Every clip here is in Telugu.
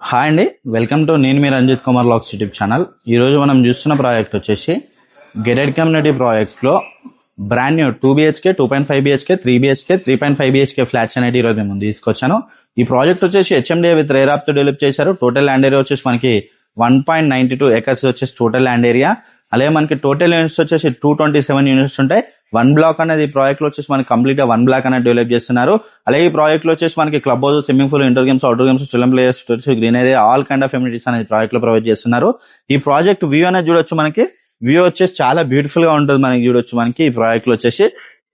హాయ్ అండి, వెల్కమ్ టు నేను మీ రంజిత్ కుమార్ లాక్స్ యూట్యూబ్ ఛానల్. ఈరోజు మనం చూస్తున్న ప్రాజెక్ట్ వచ్చేసి గెటెడ్ కమ్యూనిటీ ప్రాజెక్ట్లో brand new 2 BHK 2.5 BHK 3 BHK 3.5 BHK flats అనేది ఈరోజు నేను ముందు తీసుకొచ్చాను. ఈ ప్రాజెక్ట్ వచ్చేసి HMDA విత్ రేరాప్ తో డెవలప్ చేశారు. టోటల్ ల్యాండ్ ఏరియా వచ్చేసి మనకి 1.92 acres వచ్చేసి టోటల్ ల్యాండ్ ఏరియా. అలాగే మనకి టోటల్ యూనిట్స్ వచ్చేసి 227 యూనిట్స్ ఉంటాయి. 1 బ్లాక్ అనేది ఈ ప్రాజెక్ట్ లో వచ్చేసి మనకి కంప్లీట్ గా 1 బ్లాక్ అనేది డెవలప్ చేస్తున్నారు. అలాగే ఈ ప్రాజెక్ట్ లో వచ్చేసి మనకి club house, swimming pool, indoor games, outdoor games, children players, green area, all kind of amenities అనేది ప్రాజెక్ట్ లో ప్రొవైడ్ చేస్తున్నారు. ఈ ప్రాజెక్ట్ వ్యూ అనేది చూడొచ్చు. మనకి వ్యూ వచ్చేసి చాలా బ్యూటిఫుల్ గా ఉంటుంది. మనకి చూడొచ్చు మనకి ఈ ప్రాజెక్ట్ లో వచ్చేసి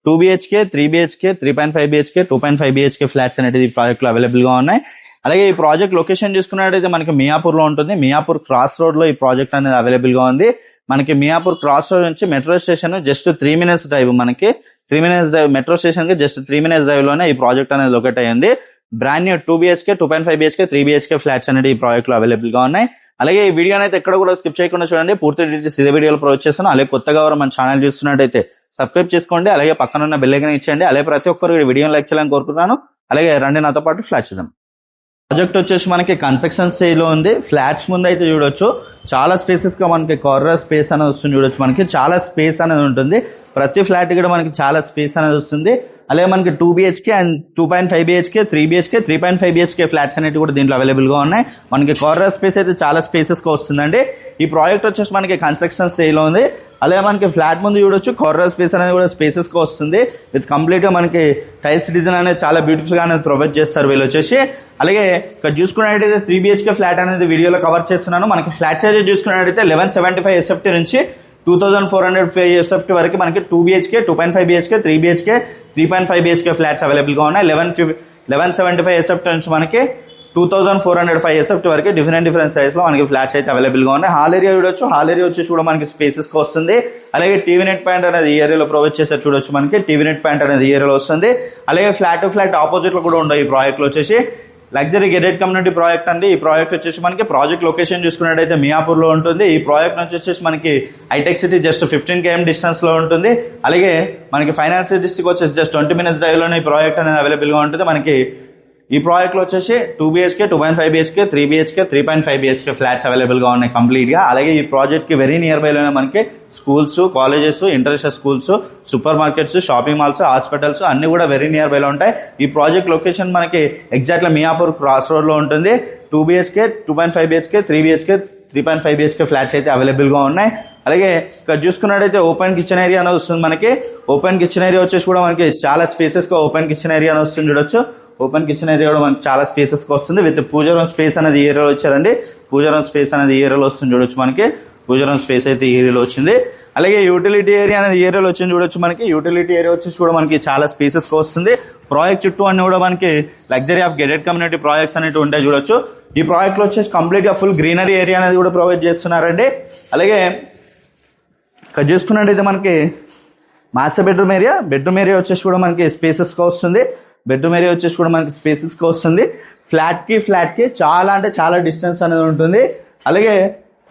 2 BHK 3 BHK 3.5 BHK 2.5 BHK flats అనేది ఈ ప్రాజెక్ట్ లో అవైలబుల్ గా ఉన్నాయి. అలాగే ఈ ప్రాజెక్ట్ లొకేషన్ చూసుకున్నట్టయితే మనకి మియాపూర్ లో ఉంటుంది. మియాపూర్ క్రాస్ రోడ్ లో ఈ ప్రాజెక్ట్ అనేది అవైలబుల్ గా ఉంది. మనకి మియాపూర్ క్రాస్ రోడ్ నుంచి metro station just 3 minutes drive. మనకి 3 minutes డ్రైవ్ మెట్రో స్టేషన్ కి జస్ట్ 3 minutes డ్రైవ్ లోనే ఈ ప్రాజెక్ట్ అనేది లొకేట్ అయ్యింది. Brand new 2 BHK 2.5 BHK 3 BHK flats అనేది ఈ ప్రాజెక్ట్ లో అవైలబుల్ గా ఉన్నాయి. అలాగే ఈ వీడియో అయితే ఎక్కడ కూడా స్కిప్ చేయకుండా చూడండి. పూర్తి డీటెయిల్స్ ఇదే వీడియోలో ప్రొవైడ్ చేస్తాను. అలాగే కొత్తగా ఎవరు మన ఛానల్ చూస్తున్నట్టయితే సబ్స్క్రైబ్ చేసుకోండి. అలాగే పక్కన ఉన్న బెల్ ఐకాన్ ఇచ్చేయండి. అలాగే ప్రతి ఒక్కరు ఈ వీడియోని లైక్ చేయాలని కోరుకుంటున్నాను. అలాగే రండి నాతో పాటు ఫ్లాట్ చూద్దాం. ప్రాజెక్ట్ వచ్చేసి మనకి కన్స్ట్రక్షన్ స్టేజ్ లో ఉంది. ఫ్లాట్స్ ముందు అయితే చూడొచ్చు చాలా స్పేసెస్ గా మనకి కార్నర్ స్పేస్ అనేది వస్తుంది. చూడొచ్చు మనకి చాలా స్పేస్ అనేది ఉంటుంది. ప్రతి ఫ్లాట్ కూడా మనకి చాలా స్పేస్ అనేది వస్తుంది. అలాగే మనకి 2 BHK and 2.5 BHK 3 BHK 3.5 BHK flats అనేవి కూడా దీంట్లో అవైలబుల్ గా ఉన్నాయి. మనకి కార్నర్ స్పేస్ అయితే చాలా స్పేసెస్ గా వస్తుందండి. ఈ ప్రాజెక్ట్ వచ్చేసి మనకి కన్స్ట్రక్షన్ స్టేజ్ లో ఉంది. అలాగే మనకి ఫ్లాట్ ముందు చూడొచ్చు కార్నర్ స్పేస్ అనేది కూడా స్పేసెస్ గా వస్తుంది. విత్ కంప్లీట్ గా మనకి టైల్స్ డిజైన్ అనేది చాలా బ్యూటిఫుల్ గా అనేది ప్రొవైడ్ చేస్తారు వీళ్ళు వచ్చేసి. అలాగే ఇక్కడ చూసుకున్నట్టయితే 3 BHK ఫ్లాట్ అనేది వీడియోలో కవర్ చేస్తున్నాను. మనకి ఫ్లాట్ సైజ్ చూసుకున్నట్టయితే 1175 SFT నుంచి 2405 SFT వరకు మనకి 2 BHK 2.5 BHK 3 BHK 3.5 BHK flats available గా ఉన్నాయి. 1175 SFT నుంచి మనకి 2405 SFT వరకు డిఫరెంట్ సైజ్ లో మనకి ఫ్లాట్స్ అయితే అవైలబుల్ గా ఉన్నాయి. హాల్ ఏరియా చూడొచ్చు. హాల్ ఏరియా వచ్చి కూడా మనకి స్పేసెస్ గా వస్తుంది. అలాగే టీవీ నెట్ పాయింట్ అనేది ఈ ఏరియాలో ప్రొవైడ్ చేస్తారు. చూడొచ్చు మనకి టీవీ నెట్ పాయింట్ అనేది ఈ ఏరియాలో వస్తుంది. అలాగే ఫ్లాట్ ఆపోజిట్ లో కూడా ఉన్నాయి. ఈ ప్రాజెక్ట్ లో వచ్చేసి లగ్జరీ గెటెడ్ కమ్యూనిటీ ప్రాజెక్ట్ అండి. ఈ ప్రాజెక్ట్ వచ్చేసి మనకి ప్రాజెక్ట్ లొకేషన్ చూసుకున్నట్టయితే మియాపూర్ లో ఉంటుంది. ఈ ప్రాజెక్ట్ నుంచి వచ్చేసి మనకి హైటెక్ సిటీ జస్ట్ 15 km డిస్టెన్స్ లో ఉంటుంది. అలాగే మనకి ఫైనాన్స్ డిస్ట్రిక్ట్ వచ్చేసి జస్ట్ 20 minutes డ్రైవ్ లోనే ఈ ప్రాజెక్ట్ అనేది అవైలబుల్ గా ఉంటుంది. మనకి ఈ ప్రాజెక్ట్ లో వచ్చేసి 2 BHK 2.5 BHK 3 BHK 3.5 BHK flats available గా ఉన్నాయి కంప్లీట్ గా. అలాగే ఈ ప్రాజెక్ట్ కి వెరీ నియర్ బై లోనే మనకి schools, colleges, international schools, super markets, shopping malls, hospitals అన్ని కూడా వెరీ నియర్ బై లో ఉంటాయి. ఈ ప్రాజెక్ట్ లొకేషన్ మనకి ఎగ్జాక్ట్ గా మియాపూర్ క్రాస్ రోడ్ లో ఉంటుంది. 2 BHK 2.5 BHK 3 BHK 3.5 BHK flats అయితే అవైలబుల్ గా ఉన్నాయి. అలాగే ఇక్కడ చూసుకున్నట్టయితే ఓపెన్ కిచెన్ ఏరియా అనేది వస్తుంది. మనకి ఓపెన్ కిచెన్ ఏరియా వచ్చేసి కూడా మనకి చాలా స్పేసెస్ గా ఓపెన్ కిచెన్ ఏరియా అని వస్తుంది. చూడొచ్చు ఓపెన్ కిచెన్ ఏరియా కూడా మనకి చాలా స్పేసెస్ గా వస్తుంది. విత్ పూజ రూమ్ స్పేస్ అనేది ఈ ఏరియాలో వచ్చారండి. పూజ రూమ్ స్పేస్ అనేది ఈ ఏరియాలో వస్తుంది. చూడొచ్చు మనకి పూజ రూమ్ స్పేస్ అయితే ఈ ఏరియాలో వచ్చింది. అలాగే యూటిలిటీ ఏరియా అనేది ఈ ఏరియాలో వచ్చింది. చూడొచ్చు మనకి యూటిలిటీ ఏరియా వచ్చేసి కూడా మనకి చాలా స్పేసెస్ గా వస్తుంది. ప్రాజెక్ట్ చుట్టూ అన్ని కూడా మనకి luxury of gated community projects అనేవి ఉంటాయి. చూడొచ్చు ఈ ప్రాజెక్ట్ లో వచ్చేసి కంప్లీట్ గా ఫుల్ గ్రీనరీ ఏరియా అనేది కూడా ప్రొవైడ్ చేస్తున్నారండి. అలాగే ఇక్కడ చూసుకున్నట్టయితే మనకి మాస్టర్ బెడ్రూమ్ ఏరియా వచ్చేసి కూడా మనకి స్పేసెస్ గా వస్తుంది. బెడ్రూమ్ ఏరియా వచ్చేసి కూడా మనకి స్పేసెస్ గా వస్తుంది. ఫ్లాట్ కి చాలా అంటే చాలా డిస్టెన్స్ అనేది ఉంటుంది. అలాగే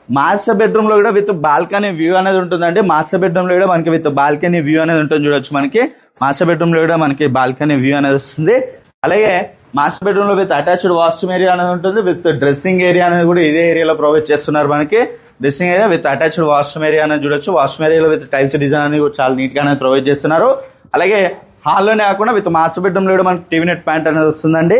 మాస్టర్ బెడ్రూమ్ లో కూడా విత్ బాల్కనీ వ్యూ అనేది ఉంటుందండి. మాస్టర్ బెడ్రూమ్ లో కూడా మనకి విత్ బాల్కనీ వ్యూ అనేది ఉంటుంది. చూడొచ్చు మనకి మాస్టర్ బెడ్రూమ్ లో కూడా మనకి బాల్కనీ వ్యూ అనేది వస్తుంది. అలాగే మాస్టర్ బెడ్రూమ్ లో విత్ అటాచ్డ్ వాష్రూమ్ ఏరియా అనేది ఉంటుంది. విత్ డ్రెస్సింగ్ ఏరియా అనేది కూడా ఇదే ఏరియాలో ప్రొవైడ్ చేస్తున్నారు. మనకి dressing area with attached washroom area అనేది చూడొచ్చు. వాష్రూమ్ ఏరియాలో విత్ టైల్స్ డిజైన్ అనేది కూడా చాలా నీట్ గా అనేది ప్రొవైడ్ చేస్తున్నారు. అలాగే హాల్లోనే కాకుండా విత్ మాస్టర్ బెడ్రూమ్ లో కూడా మనకి టీవీ నెట్ పాయింట్ అనేది వస్తుందండి.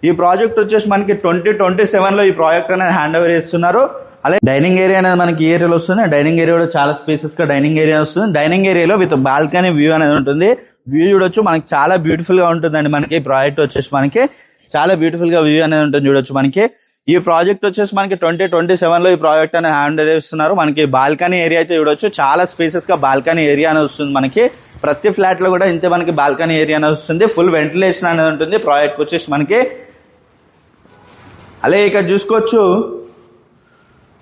ఈ ప్రాజెక్ట్ వచ్చేసి మనకి 2027 లో ఈ ప్రాజెక్ట్ అనేది హ్యాండ్ ఓవర్ చేస్తున్నారు. అలాగే డైనింగ్ ఏరియా అనేది మనకి ఈ ఏరియాలో వస్తుంది. డైనింగ్ ఏరియా కూడా చాలా స్పేసెస్ గా డైనింగ్ ఏరియా వస్తుంది. డైనింగ్ ఏరియాలో విత్ బాల్కనీ వ్యూ అనేది ఉంటుంది. వ్యూ చూడొచ్చు మనకి చాలా బ్యూటిఫుల్ గా ఉంటుందండి. మనకి ఈ ప్రాజెక్ట్ వచ్చేసి మనకి చాలా బ్యూటిఫుల్ గా వ్యూ అనేది ఉంటుంది. చూడొచ్చు మనకి ఈ ప్రాజెక్ట్ వచ్చేసి మనకి 2027 లో ఈ ప్రాజెక్ట్ అనేది హ్యాండ్ ఓవర్ చేస్తున్నారు. మనకి బాల్కనీ ఏరియా అయితే చూడొచ్చు చాలా స్పేసెస్ గా బాల్కనీ ఏరియా అనేది వస్తుంది. మనకి ప్రతి ఫ్లాట్ లో కూడా ఇంతే మనకి బాల్కనీ ఏరియా అనేది వస్తుంది. ఫుల్ వెంటిలేషన్ అనేది ఉంటుంది ప్రాజెక్ట్ వచ్చేసి మనకి. అలాగే ఇక్కడ చూసుకోవచ్చు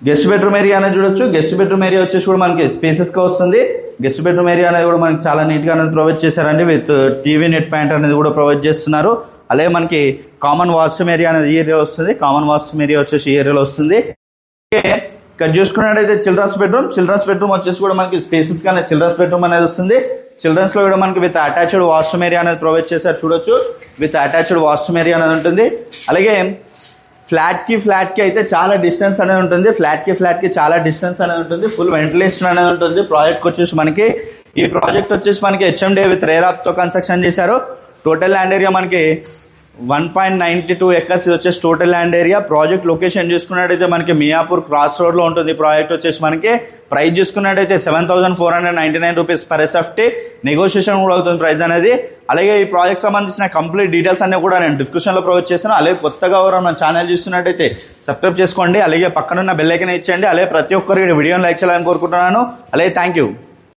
గెస్ట్ బెడ్రూమ్ ఏరియా అనేది చూడొచ్చు. గెస్ట్ బెడ్రూమ్ ఏరియా వచ్చేసి కూడా మనకి స్పేసెస్ గా వస్తుంది. గెస్ట్ బెడ్రూమ్ ఏరియా అనేది కూడా మనకి చాలా నీట్ గా అనేది ప్రొవైడ్ చేశారండి. విత్ టీవీ నెట్ పాయింట్ అనేది కూడా ప్రొవైడ్ చేస్తున్నారు. అలాగే మనకి కామన్ వాష్రూమ్ ఏరియా అనేది ఈ ఏరియా వస్తుంది. కామన్ వాష్రూమ్ ఏరియా వచ్చేసి ఈ ఏరియాలో వస్తుంది. ఇక్కడ చూసుకున్నట్టయితే చిల్డ్రన్స్ బెడ్రూమ్ వచ్చేసి కూడా మనకి స్పేసెస్ గానే చిల్డ్రన్స్ బెడ్రూమ్ అనేది వస్తుంది. చిల్డ్రన్స్ లో కూడా మనకి విత్ అటాచ్డ్ వాష్రూమ్ ఏరియా అనేది ప్రొవైడ్ చేశారు. చూడొచ్చు విత్ అటాచ్డ్ వాష్రూమ్ ఏరియా అనేది ఉంటుంది. అలాగే ఫ్లాట్ కి అయితే చాలా డిస్టెన్స్ అనేది ఉంటుంది. ఫ్లాట్ కి చాలా డిస్టెన్స్ అనేది ఉంటుంది. ఫుల్ వెంటిలేషన్ అనేది ఉంటుంది. ప్రాజెక్ట్ వచ్చేసి మనకి ఈ ప్రాజెక్ట్ వచ్చేసి మనకి హెచ్ఎండే విత్ రేరాప్ తో కన్స్ట్రక్షన్ చేశారు. టోటల్ ల్యాండ్ ఏరియా మనకి 1.92 acres వచ్చేసి total land area. Project location చూసుకున్నట్టయితే మనకి మియాపూర్ క్రాస్ రోడ్ లో ఉంటుంది. ప్రాజెక్ట్ వచ్చేసి మనకి ప్రైస్ చూసుకున్నట్టయితే 7,499 రూపీస్ పర్ ఎస్ఎఫ్టీ. నెగోషియేషన్ కూడా అవుతుంది ప్రైస్ అనేది. అలాగే ఈ ప్రాజెక్ట్ సంబంధించిన కంప్లీట్ డీటెయిల్స్ అన్ని కూడా నేను డిస్క్రిప్షన్ లో ప్రొవైడ్ చేస్తాను. అలాగే కొత్తగా ఎవరైనా మన ఛానల్ చూస్తున్నట్టయితే సబ్స్క్రైబ్ చేసుకోండి. అలాగే పక్కనున్న బెల్ ఐకాన్ ఇచ్చండి. అలాగే ప్రతి ఒక్కరికి వీడియోని లైక్ చేయాలని కోరుకుంటున్నాను. అలాగే థ్యాంక్ యూ.